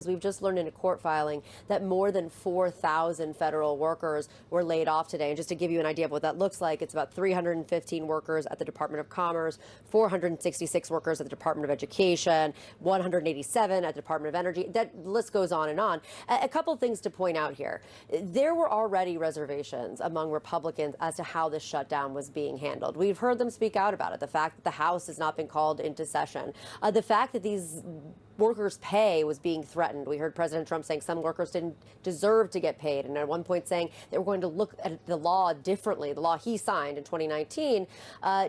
We've just learned in a court filing that more than 4,000 federal workers were laid off today. And just to give you an idea of what that looks like, it's about 315 workers at the Department of Commerce, 466 workers at the Department of Education, 187 at the Department of Energy. That list goes on and on. A couple things to point out here. There were already reservations among Republicans as to how this shutdown was being handled. We've heard them speak out about it. The fact that the House has not been called into session. The fact that these workers' pay was being threatened. We heard President Trump saying some workers didn't deserve to get paid, and at one point saying they were going to look at the law differently, the law he signed in 2019,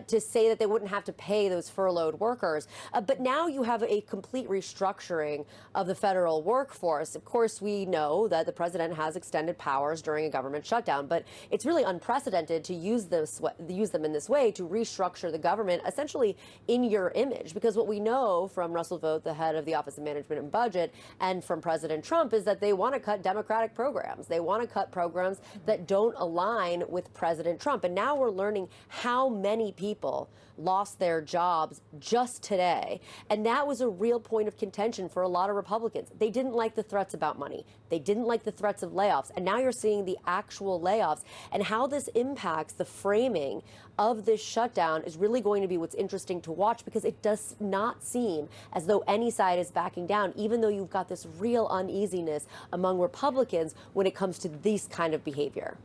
to say that they wouldn't have to pay those furloughed workers. But now you have a complete restructuring of the federal workforce. Of course, we know that the president has extended powers during a government shutdown, but it's really unprecedented to use them in this way to restructure the government essentially in your image. Because what we know from Russell Vought, the head of the Office of Management and Budget, and from President Trump is that they want to cut Democratic programs. They want to cut programs that don't align with President Trump. And now we're learning how many people lost their jobs just today. And that was a real point of contention for a lot of Republicans. They didn't like the threats about money. They didn't like the threats of layoffs. And now you're seeing the actual layoffs, and how this impacts the framing of this shutdown is really going to be what's interesting to watch, because it does not seem as though any side is backing down, even though you've got this real uneasiness among Republicans when it comes to this kind of behavior.